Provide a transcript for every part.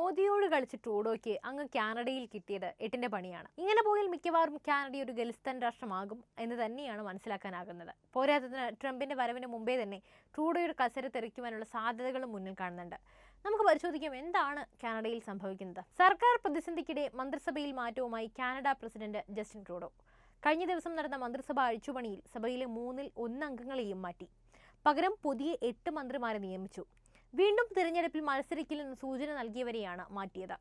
മോദിയോട് കളിച്ച് ട്രൂഡോയ്ക്ക് അങ്ങ് കാനഡയിൽ കിട്ടിയത് എട്ടിന്റെ പണിയാണ്. ഇങ്ങനെ പോയാൽ മിക്കവാറും കാനഡ ഒരു ഖലിസ്ഥാൻ രാഷ്ട്രമാകും എന്ന് തന്നെയാണ് മനസ്സിലാക്കാനാകുന്നത്. പോരാത്തതിന് ട്രംപിന്റെ വരവിന് മുമ്പേ തന്നെ ട്രൂഡോയുടെ കസര തെറിക്കുവാനുള്ള സാധ്യതകളും മുന്നിൽ കാണുന്നുണ്ട്. നമുക്ക് പരിശോധിക്കാം എന്താണ് കാനഡയിൽ സംഭവിക്കുന്നത്. സർക്കാർ പ്രതിസന്ധിക്കിടെ മന്ത്രിസഭയിൽ മാറ്റവുമായി കാനഡ പ്രസിഡന്റ് ജസ്റ്റിൻ ട്രൂഡോ. കഴിഞ്ഞ ദിവസം നടന്ന മന്ത്രിസഭ അഴിച്ചുപണിയിൽ സഭയിലെ 1/3 അംഗങ്ങളെയും മാറ്റി. പകരം പുതിയ 8 മന്ത്രിമാരെ നിയമിച്ചു. വീണ്ടും തിരഞ്ഞെടുപ്പിൽ മത്സരിക്കില്ലെന്ന് സൂചന നൽകിയവരെയാണ് മാറ്റിയത്.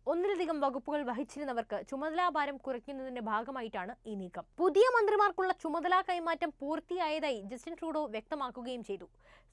ഒന്നിലധികം വകുപ്പുകൾ വഹിച്ചിരുന്നവർക്ക് ചുമതലാഭാരം കുറയ്ക്കുന്നതിന്റെ ഭാഗമായിട്ടാണ് ഈ നീക്കം. പുതിയ മന്ത്രിമാർക്കുള്ള ചുമതലാ കൈമാറ്റം പൂർത്തിയായതായി ജസ്റ്റിൻ ട്രൂഡോ വ്യക്തമാക്കുകയും ചെയ്തു.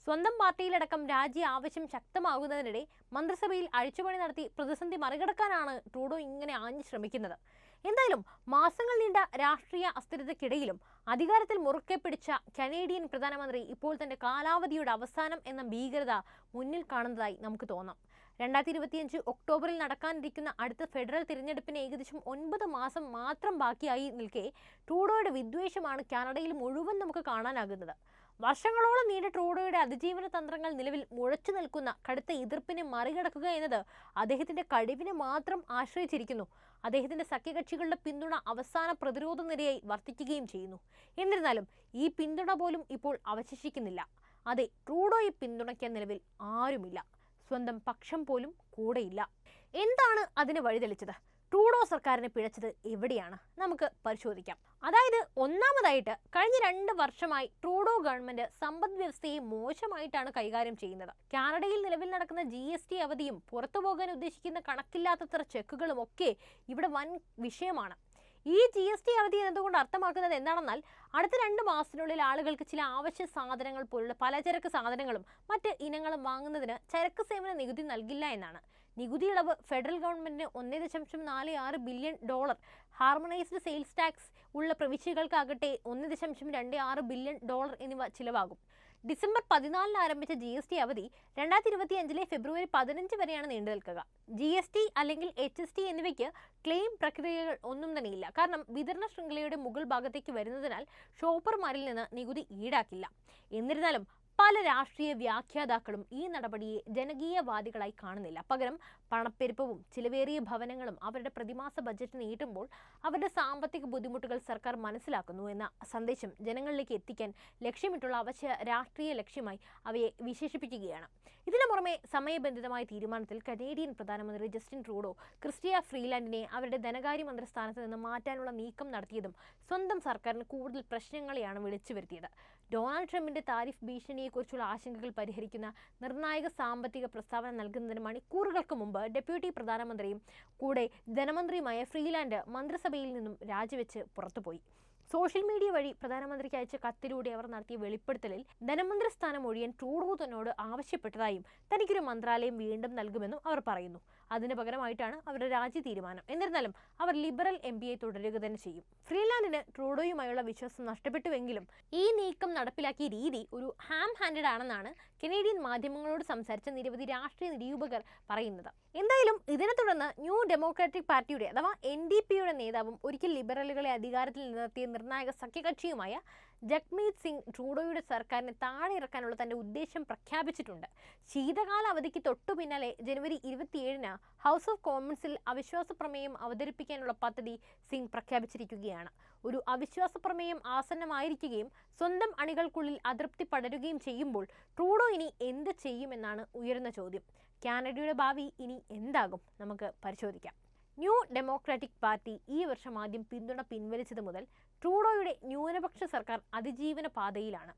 സ്വന്തം പാർട്ടിയിലടക്കം രാജി ആവശ്യം ശക്തമാകുന്നതിനിടെ മന്ത്രിസഭയിൽ അഴിച്ചുപണി നടത്തി പ്രതിസന്ധി മറികടക്കാനാണ് ട്രൂഡോ ഇങ്ങനെ ആഞ്ഞു ശ്രമിക്കുന്നത്. എന്തായാലും മാസങ്ങൾ നീണ്ട രാഷ്ട്രീയ അസ്ഥിരതയ്ക്കിടയിലും അധികാരത്തിൽ മുറുക്കെ പിടിച്ച കനേഡിയൻ പ്രധാനമന്ത്രി ഇപ്പോൾ തന്റെ കാലാവധിയുടെ അവസാനം എന്ന ഭീകരത മുന്നിൽ കാണുന്നതായി നമുക്ക് തോന്നാം. 2025 ഒക്ടോബറിൽ നടക്കാനിരിക്കുന്ന അടുത്ത ഫെഡറൽ തിരഞ്ഞെടുപ്പിന് ഏകദേശം 9 മാസം മാത്രം ബാക്കിയായി നിൽക്കെ ട്രൂഡോയുടെ വിദ്വേഷമാണ് കാനഡയിൽ മുഴുവൻ നമുക്ക് കാണാനാകുന്നത്. വർഷങ്ങളോളം നീണ്ട ട്രൂഡോയുടെ അതിജീവന തന്ത്രങ്ങൾ നിലവിൽ മുഴച്ചു നിൽക്കുന്ന കടുത്ത എതിർപ്പിനെ മറികടക്കുക എന്നത് അദ്ദേഹത്തിന്റെ കഴിവിനെ മാത്രം ആശ്രയിച്ചിരിക്കുന്നു. അദ്ദേഹത്തിന്റെ സഖ്യകക്ഷികളുടെ പിന്തുണ അവസാന പ്രതിരോധ നിരയായി വർദ്ധിക്കുകയും ചെയ്യുന്നു. എന്നിരുന്നാലും ഈ പിന്തുണ പോലും ഇപ്പോൾ അവശേഷിക്കുന്നില്ല. അതെ, ട്രൂഡോയെ പിന്തുണയ്ക്കാൻ നിലവിൽ ആരുമില്ല. സ്വന്തം പക്ഷം പോലും കൂടെയില്ല. എന്താണ് അതിന് വഴിതെളിച്ചത്? ട്രൂഡോ സർക്കാരിനെ പിഴച്ചത് എവിടെയാണ്? നമുക്ക് പരിശോധിക്കാം. അതായത്, ഒന്നാമതായിട്ട് കഴിഞ്ഞ 2 വർഷമായി ട്രൂഡോ ഗവൺമെന്റ് സമ്പദ് വ്യവസ്ഥയെ മോശമായിട്ടാണ് കൈകാര്യം ചെയ്യുന്നത്. കാനഡയിൽ നിലവിൽ നടക്കുന്ന GST അവധിയും പുറത്തു പോകാൻ ഉദ്ദേശിക്കുന്ന കണക്കില്ലാത്തത്ര ചെക്കുകളും ഒക്കെ ഇവിടെ വൻ വിഷയമാണ്. ഈ GST അവധി എന്നതുകൊണ്ട് അർത്ഥമാക്കുന്നത് എന്താണെന്നാൽ അടുത്ത 2 മാസത്തിനുള്ളിൽ ആളുകൾക്ക് ചില ആവശ്യ സാധനങ്ങൾ പോലുള്ള പലചരക്ക് സാധനങ്ങളും മറ്റ് ഇനങ്ങളും വാങ്ങുന്നതിന് ചരക്ക് സേവന നികുതി നൽകില്ല എന്നാണ്. നികുതി ഇളവ് ഫെഡറൽ ഗവൺമെന്റിന് $1.46 ബില്യൺ, ഹാർമണൈസ്ഡ് സെയിൽസ് ടാക്സ് ഉള്ള പ്രവിശ്യകൾക്കാകട്ടെ $1.26 ബില്യൺ എന്നിവ ചിലവാകും. ഡിസംബർ 14 ആരംഭിച്ച GST അവധി 2025 ഫെബ്രുവരി 15 വരെയാണ് നീണ്ടു നിൽക്കുക. GST അല്ലെങ്കിൽ HST എന്നിവയ്ക്ക് ക്ലെയിം പ്രക്രിയകൾ ഒന്നും തന്നെയില്ല. കാരണം വിതരണ ശൃംഖലയുടെ മുകൾ ഭാഗത്തേക്ക് വരുന്നതിനാൽ ഷോപ്പർമാരിൽ നിന്ന് നികുതി ഈടാക്കില്ല. എന്നിരുന്നാലും പല രാഷ്ട്രീയ വ്യാഖ്യാതാക്കളും ഈ നടപടിയെ ജനകീയവാദികളായി കാണുന്നില്ല. പകരം പണപ്പെരുപ്പവും ചിലവേറിയ ഭവനങ്ങളും അവരുടെ പ്രതിമാസ ബജറ്റ് നീട്ടുമ്പോൾ അവരുടെ സാമ്പത്തിക ബുദ്ധിമുട്ടുകൾ സർക്കാർ മനസ്സിലാക്കുന്നു എന്ന സന്ദേശം ജനങ്ങളിലേക്ക് എത്തിക്കാൻ ലക്ഷ്യമിട്ടുള്ള അവശ്യ രാഷ്ട്രീയ ലക്ഷ്യമായി അവയെ വിശേഷിപ്പിക്കുകയാണ്. ഇതിനു പുറമെ സമയബന്ധിതമായ തീരുമാനത്തിൽ കനേഡിയൻ പ്രധാനമന്ത്രി ജസ്റ്റിൻ ട്രൂഡോ ക്രിസ്റ്റിയ ഫ്രീലാൻഡിനെ അവരുടെ ധനകാര്യ മന്ത്രിസ്ഥാനത്ത് നിന്ന് മാറ്റാനുള്ള നീക്കം നടത്തിയതും സ്വന്തം സർക്കാരിന് കൂടുതൽ പ്രശ്നങ്ങളെയാണ് വിളിച്ചു വരുത്തിയത്. ഡൊണാൾഡ് ട്രംപിന്റെ താരിഫ് ഭീഷണിയെക്കുറിച്ചുള്ള ആശങ്കകൾ പരിഹരിക്കുന്ന നിർണായക സാമ്പത്തിക പ്രസ്താവന നൽകുന്നതിന് മണിക്കൂറുകൾക്ക് മുമ്പ് ഡെപ്യൂട്ടി പ്രധാനമന്ത്രിയും കൂടെ ധനമന്ത്രിയുമായ ഫ്രീലാൻഡ് മന്ത്രിസഭയിൽ നിന്നും രാജിവെച്ച് പുറത്തുപോയി. സോഷ്യൽ മീഡിയ വഴി പ്രധാനമന്ത്രിക്ക് അയച്ച കത്തിലൂടെ അവർ നടത്തിയ വെളിപ്പെടുത്തലിൽ ധനമന്ത്രി സ്ഥാനം ഒഴിയാൻ ട്രൂഡോ തന്നോട് ആവശ്യപ്പെട്ടതായും തനിക്കൊരു മന്ത്രാലയം വീണ്ടും നൽകുമെന്നും അവർ പറയുന്നു. അതിന് പകരമായിട്ടാണ് അവരുടെ രാജി തീരുമാനം. എന്നിരുന്നാലും അവർ ലിബറൽ MPയെ തുടരുക തന്നെ ചെയ്യും. ഫ്രീലാൻഡിന് ട്രൂഡോയുമായുള്ള വിശ്വാസം നഷ്ടപ്പെട്ടുവെങ്കിലും ഈ നീക്കം നടപ്പിലാക്കിയ രീതി ഒരു ഹാം ഹാൻഡഡ് ആണെന്നാണ് കനേഡിയൻ മാധ്യമങ്ങളോട് സംസാരിച്ച നിരവധി രാഷ്ട്രീയ നിരൂപകർ പറയുന്നത്. എന്തായാലും ഇതിനെ തുടർന്ന് ന്യൂ ഡെമോക്രാറ്റിക് പാർട്ടിയുടെ അഥവാ NDPയുടെ നേതാവും ഒരിക്കൽ ലിബറലുകളെ അധികാരത്തിൽ നിർത്തിയ നിർണായക സഖ്യകക്ഷിയുമായ ജഗ്മീത് സിംഗ് ട്രൂഡോയുടെ സർക്കാരിനെ താഴെ ഇറക്കാനുള്ള തന്റെ ഉദ്ദേശം പ്രഖ്യാപിച്ചിട്ടുണ്ട്. ശീതകാല അവധിക്ക് തൊട്ടു പിന്നാലെ ജനുവരി 27-ന് ഹൗസ് ഓഫ് കോമൺസിൽ അവിശ്വാസ പ്രമേയം അവതരിപ്പിക്കാനുള്ള പദ്ധതി സിംഗ് പ്രഖ്യാപിച്ചിരിക്കുകയാണ്. ഒരു അവിശ്വാസ പ്രമേയം ആസന്നമായിരിക്കുകയും സ്വന്തം അണികൾക്കുള്ളിൽ അതൃപ്തി പടരുകയും ചെയ്യുമ്പോൾ ട്രൂഡോ ഇനി എന്ത് ചെയ്യുമെന്നാണ് ഉയരുന്ന ചോദ്യം. കാനഡയുടെ ഭാവി ഇനി എന്താകും? നമുക്ക് പരിശോധിക്കാം. ന്യൂ ഡെമോക്രാറ്റിക് പാർട്ടി ഈ വർഷം ആദ്യം പിന്തുണ പിൻവലിച്ചത് മുതൽ ട്രൂഡോയുടെ ന്യൂനപക്ഷ സർക്കാർ അതിജീവന പാതയിലാണ്.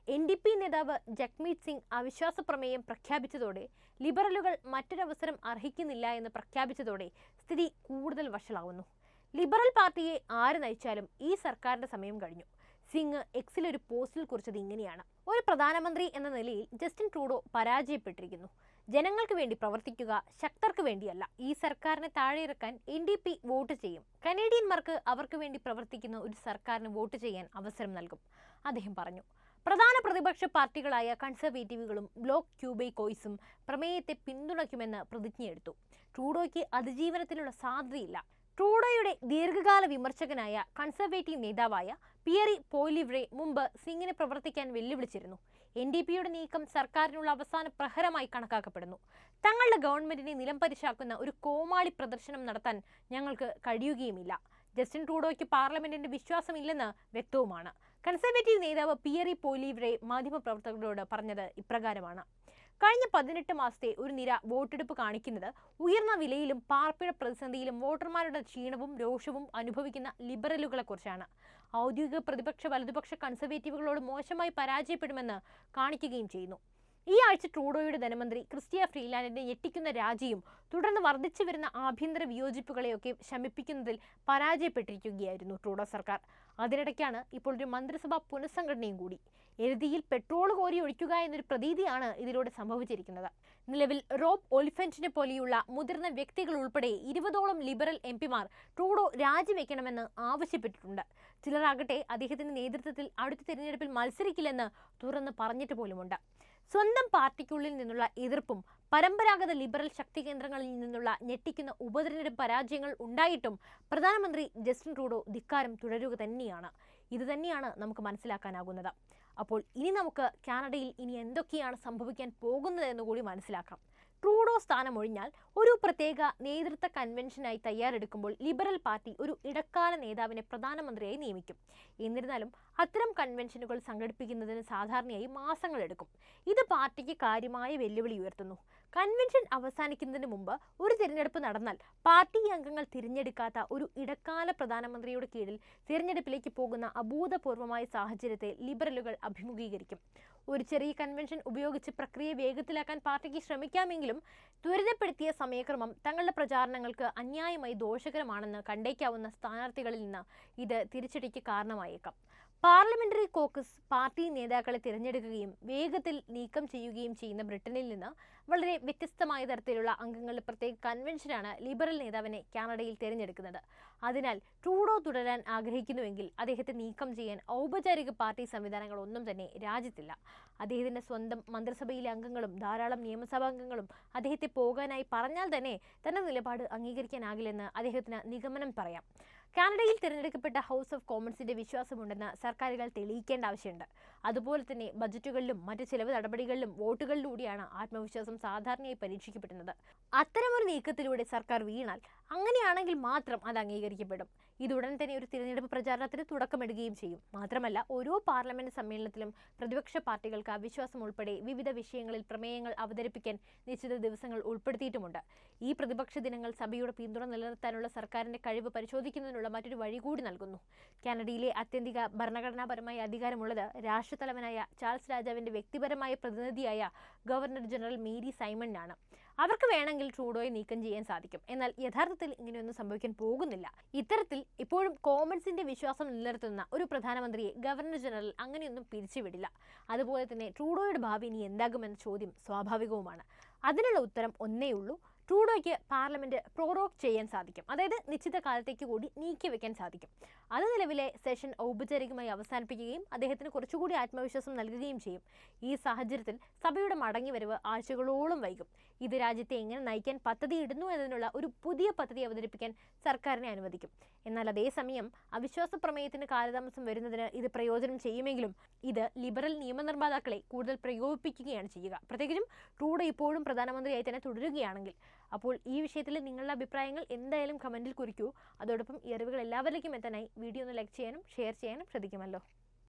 NDP നേതാവ് ജഗ്മീത് സിംഗ് അവിശ്വാസ പ്രമേയം പ്രഖ്യാപിച്ചതോടെ ലിബറലുകൾ മറ്റൊരവസരം അർഹിക്കുന്നില്ല എന്ന് പ്രഖ്യാപിച്ചതോടെ സ്ഥിതി കൂടുതൽ വഷളാവുന്നു. ലിബറൽ പാർട്ടിയെ ആര് നയിച്ചാലും ഈ സർക്കാരിന്റെ സമയം കഴിഞ്ഞു. സിംഗ് എക്സിലൊരു പോസ്റ്റിൽ കുറിച്ചത് ഇങ്ങനെയാണ്: ഒരു പ്രധാനമന്ത്രി എന്ന നിലയിൽ ജസ്റ്റിൻ ട്രൂഡോ പരാജയപ്പെട്ടിരിക്കുന്നു. ജനങ്ങൾക്ക് വേണ്ടി പ്രവർത്തിക്കുക, ശക്തർക്ക് വേണ്ടിയല്ല. ഈ സർക്കാരിനെ താഴെയിറക്കാൻ NDP വോട്ട് ചെയ്യും. കനേഡിയന്മാർക്ക് അവർക്ക് വേണ്ടി പ്രവർത്തിക്കുന്ന ഒരു സർക്കാരിന് വോട്ട് ചെയ്യാൻ അവസരം നൽകും, അദ്ദേഹം പറഞ്ഞു. പ്രധാന പ്രതിപക്ഷ പാർട്ടികളായ കൺസർവേറ്റീവുകളും ബ്ലോക്ക് ക്യൂബേക്കോയ്സും പ്രമേയത്തെ പിന്തുണയ്ക്കുമെന്ന് പ്രതിജ്ഞയെടുത്തു. ട്രൂഡോയ്ക്ക് അതിജീവനത്തിനുള്ള സാധ്യതയില്ല. ട്രൂഡോയുടെ ദീർഘകാല വിമർശകനായ കൺസർവേറ്റീവ് നേതാവായ പിയറി പോയിലിവ്രെ മുമ്പ് സിംഗിനെ പ്രവർത്തിക്കാൻ വെല്ലുവിളിച്ചിരുന്നു. NDPയുടെ നീക്കം സർക്കാരിനുള്ള അവസാന പ്രഹരമായി കണക്കാക്കപ്പെടുന്നു. തങ്ങളുടെ ഗവൺമെന്റിനെ നിലംപരിശാക്കുന്ന ഒരു കോമാളി പ്രദർശനം നടത്താൻ ഞങ്ങൾക്ക് കഴിയുകയുമില്ല. ജസ്റ്റിൻ ട്രൂഡോയ്ക്ക് പാർലമെന്റിന്റെ വിശ്വാസമില്ലെന്ന് വ്യക്തവുമാണ്. കൺസർവേറ്റീവ് നേതാവ് പിയറി പോലീവ്രെ മാധ്യമപ്രവർത്തകരോട് പറഞ്ഞത് ഇപ്രകാരമാണ്: കഴിഞ്ഞ 18 മാസത്തെ ഒരു നിര വോട്ടെടുപ്പ് കാണിക്കുന്നത് ഉയർന്ന വിലയിലും പാർപ്പിട പ്രതിസന്ധിയിലും വോട്ടർമാരുടെ ക്ഷീണവും രോഷവും അനുഭവിക്കുന്ന ലിബറലുകളെക്കുറിച്ചാണ്. ഔദ്യോഗിക പ്രതിപക്ഷ വലതുപക്ഷ കൺസർവേറ്റീവുകളോട് മോശമായി പരാജയപ്പെടുമെന്ന് കാണിക്കുകയും ചെയ്യുന്നു. ഈ ആഴ്ച ട്രൂഡോയുടെ ധനമന്ത്രി ക്രിസ്റ്റ്യ ഫ്രീലാൻഡിന്റെ ഞെട്ടിക്കുന്ന രാജിയും തുടർന്ന് വർദ്ധിച്ചു വരുന്ന ആഭ്യന്തര വിയോജിപ്പുകളെയൊക്കെ ശമിപ്പിക്കുന്നതിൽ പരാജയപ്പെട്ടിരിക്കുകയായിരുന്നു ട്രൂഡോ സർക്കാർ. അതിനിടയ്ക്കാണ് ഇപ്പോൾ ഒരു മന്ത്രിസഭാ പുനഃസംഘടനയും കൂടി. എരുതിയിൽ പെട്രോൾ കോരി ഒഴിക്കുക എന്നൊരു പ്രതീതിയാണ് ഇതിലൂടെ സംഭവിച്ചിരിക്കുന്നത്. നിലവിൽ റോബ് ഒലിഫന്റിനെ പോലെയുള്ള മുതിർന്ന വ്യക്തികൾ ഉൾപ്പെടെ 20ഓളം ലിബറൽ MP-മാർ ട്രൂഡോ രാജിവെക്കണമെന്ന് ആവശ്യപ്പെട്ടിട്ടുണ്ട്. ചിലരാകട്ടെ അദ്ദേഹത്തിന്റെ നേതൃത്വത്തിൽ അടുത്ത തിരഞ്ഞെടുപ്പിൽ മത്സരിക്കില്ലെന്ന് തുറന്ന് പറഞ്ഞിട്ട് പോലുമുണ്ട്. സ്വന്തം പാർട്ടിക്കുള്ളിൽ നിന്നുള്ള എതിർപ്പും പരമ്പരാഗത ലിബറൽ ശക്തി കേന്ദ്രങ്ങളിൽ നിന്നുള്ള ഞെട്ടിക്കുന്ന ഉപതെരഞ്ഞെടുപ്പ് പരാജയങ്ങൾ ഉണ്ടായിട്ടും പ്രധാനമന്ത്രി ജസ്റ്റിൻ ട്രൂഡോ ധിക്കാരം തുടരുക തന്നെയാണ്. ഇത് തന്നെയാണ് നമുക്ക് മനസ്സിലാക്കാനാകുന്നത്. അപ്പോൾ ഇനി നമുക്ക് കാനഡയിൽ ഇനി എന്തൊക്കെയാണ് സംഭവിക്കാൻ പോകുന്നത് എന്നുകൂടി മനസ്സിലാക്കാം. ട്രൂഡോ സ്ഥാനമൊഴിഞ്ഞാൽ ഒരു പ്രത്യേക നേതൃത്വ കൺവെൻഷനായി തയ്യാറെടുക്കുമ്പോൾ ലിബറൽ പാർട്ടി ഒരു ഇടക്കാല നേതാവിനെ പ്രധാനമന്ത്രിയായി നിയമിക്കും. എന്നിരുന്നാലും അത്തരം കൺവെൻഷനുകൾ സംഘടിപ്പിക്കുന്നതിന് സാധാരണയായി മാസങ്ങളെടുക്കും. ഇത് പാർട്ടിക്ക് കാര്യമായ വെല്ലുവിളി ഉയർത്തുന്നു. കൺവെൻഷൻ അവസാനിക്കുന്നതിന് മുമ്പ് ഒരു തിരഞ്ഞെടുപ്പ് നടന്നാൽ പാർട്ടി അംഗങ്ങൾ തിരഞ്ഞെടുക്കാത്ത ഒരു ഇടക്കാല പ്രധാനമന്ത്രിയുടെ കീഴിൽ തിരഞ്ഞെടുപ്പിലേക്ക് പോകുന്ന അഭൂതപൂർവമായ സാഹചര്യത്തെ ലിബറലുകൾ അഭിമുഖീകരിക്കും. ഒരു ചെറിയ കൺവെൻഷൻ ഉപയോഗിച്ച് പ്രക്രിയ വേഗത്തിലാക്കാൻ പാർട്ടിക്ക് ശ്രമിക്കാമെങ്കിലും ത്വരിതപ്പെടുത്തിയ സമയക്രമം തങ്ങളുടെ പ്രചാരണങ്ങൾക്ക് അന്യായമായി ദോഷകരമാണെന്ന് കണ്ടേക്കാവുന്ന സ്ഥാനാർത്ഥികളിൽ നിന്ന് ഇത് തിരിച്ചടിക്ക് കാരണമായേക്കാം. പാർലമെന്ററി കോക്കസ് പാർട്ടി നേതാക്കളെ തിരഞ്ഞെടുക്കുകയും വേഗത്തിൽ നീക്കം ചെയ്യുകയും ചെയ്യുന്ന ബ്രിട്ടനിൽ നിന്ന് വളരെ വ്യത്യസ്തമായ തരത്തിലുള്ള അംഗങ്ങളുടെ പ്രത്യേക കൺവെൻഷനാണ് ലിബറൽ നേതാവിനെ കാനഡയിൽ തിരഞ്ഞെടുക്കുന്നത്. അതിനാൽ ട്രൂഡോ തുടരാൻ ആഗ്രഹിക്കുന്നുവെങ്കിൽ അദ്ദേഹത്തെ നീക്കം ചെയ്യാൻ ഔപചാരിക പാർട്ടി സംവിധാനങ്ങളൊന്നും തന്നെ രാജ്യത്തില്ല. അദ്ദേഹത്തിന്റെ സ്വന്തം മന്ത്രിസഭയിലെ അംഗങ്ങളും ധാരാളം നിയമസഭാംഗങ്ങളും അദ്ദേഹത്തെ പോകാനായി പറഞ്ഞാൽ തന്നെ തന്റെ നിലപാട് അംഗീകരിക്കാനാകില്ലെന്ന് അദ്ദേഹത്തിന് നിഗമനം പറയാം. കാനഡയിൽ തിരഞ്ഞെടുക്കപ്പെട്ട ഹൗസ് ഓഫ് കോമൺസിന്റെ വിശ്വാസമുണ്ടെന്ന് സർക്കാരുകൾ തെളിയിക്കേണ്ട ആവശ്യമുണ്ട്. അതുപോലെ തന്നെ ബജറ്റുകളിലും മറ്റ് ചെലവ് നടപടികളിലും വോട്ടുകളിലൂടെയാണ് ആത്മവിശ്വാസം സാധാരണയായി പരീക്ഷിക്കപ്പെടുന്നത്. അത്തരമൊരു നീക്കത്തിലൂടെ സർക്കാർ വീണാൽ അങ്ങനെയാണെങ്കിൽ മാത്രം അത് അംഗീകരിക്കപ്പെടും. ഇതുടൻ തന്നെ ഒരു തിരഞ്ഞെടുപ്പ് പ്രചാരണത്തിന് തുടക്കമിടുകയും ചെയ്യും. മാത്രമല്ല, ഓരോ പാർലമെന്റ് സമ്മേളനത്തിലും പ്രതിപക്ഷ പാർട്ടികൾക്ക് അവിശ്വാസം ഉൾപ്പെടെ വിവിധ വിഷയങ്ങളിൽ പ്രമേയങ്ങൾ അവതരിപ്പിക്കാൻ നിശ്ചിത ദിവസങ്ങൾ ഉൾപ്പെടുത്തിയിട്ടുമുണ്ട്. ഈ പ്രതിപക്ഷ ദിനങ്ങൾ സഭയുടെ പിന്തുണ നിലനിർത്താനുള്ള സർക്കാരിന്റെ കഴിവ് പരിശോധിക്കുന്നതിനുള്ള മറ്റൊരു വഴി കൂടി നൽകുന്നു. കാനഡയിലെ ആത്യന്തിക ഭരണഘടനാപരമായ അധികാരമുള്ളത് രാഷ്ട്രത്തലവനായ ചാൾസ് രാജാവിന്റെ വ്യക്തിപരമായ പ്രതിനിധിയായ ഗവർണർ ജനറൽ മേരി സൈമണിനാണ്. അവർക്ക് വേണമെങ്കിൽ ട്രൂഡോയെ നീക്കം ചെയ്യാൻ സാധിക്കും. എന്നാൽ യഥാർത്ഥത്തിൽ ഇങ്ങനെയൊന്നും സംഭവിക്കാൻ പോകുന്നില്ല. ഇത്തരത്തിൽ ഇപ്പോഴും കോമൺസിന്റെ വിശ്വാസം നിലനിർത്തുന്ന ഒരു പ്രധാനമന്ത്രിയെ ഗവർണർ ജനറൽ അങ്ങനെയൊന്നും പിരിച്ചുവിടില്ല. അതുപോലെ തന്നെ ട്രൂഡോയുടെ ഭാവി ഇനി എന്താകുമെന്ന ചോദ്യം സ്വാഭാവികവുമാണ്. അതിനുള്ള ഉത്തരം ഒന്നേയുള്ളൂ: ട്രൂഡോയ്ക്ക് പാർലമെന്റ് പ്രോറോഗ് ചെയ്യാൻ സാധിക്കും. അതായത് നിശ്ചിത കാലത്തേക്ക് കൂടി നീക്കി വെക്കാൻ സാധിക്കും. അത് നിലവിലെ സെഷൻ ഔപചാരികമായി അവസാനിപ്പിക്കുകയും അദ്ദേഹത്തിന് കുറച്ചുകൂടി ആത്മവിശ്വാസം നൽകുകയും ചെയ്യും. ഈ സാഹചര്യത്തിൽ സഭയുടെ മടങ്ങിവരവ് ആഴ്ചകളോളം വൈകും. ഇത് രാജ്യത്തെ എങ്ങനെ നയിക്കാൻ പദ്ധതിയിടുന്നു എന്നതിനുള്ള ഒരു പുതിയ പദ്ധതി അവതരിപ്പിക്കാൻ സർക്കാരിനെ അനുവദിക്കും. എന്നാൽ അതേസമയം അവിശ്വാസ പ്രമേയത്തിന് കാലതാമസം വരുന്നതിന് ഇത് പ്രയോജനം ചെയ്യുമെങ്കിലും ഇത് ലിബറൽ നിയമനിർമ്മാതാക്കളെ കൂടുതൽ പ്രകോപിപ്പിക്കുകയാണ് ചെയ്യുക. പ്രത്യേകിച്ചും ട്രൂഡോ ഇപ്പോഴും പ്രധാനമന്ത്രിയായി തന്നെ തുടരുകയാണെങ്കിൽ. അപ്പോൾ ഈ വിഷയത്തിൽ നിങ്ങളുടെ അഭിപ്രായങ്ങൾ എന്തായാലും കമൻറ്റിൽ കുറിക്കൂ. അതോടൊപ്പം ഈ അറിവുകൾ എല്ലാവരിലേക്കും എത്താനായി വീഡിയോ ഒന്ന് ലൈക്ക് ചെയ്യാനും ഷെയർ ചെയ്യാനും ശ്രദ്ധിക്കുമല്ലോ.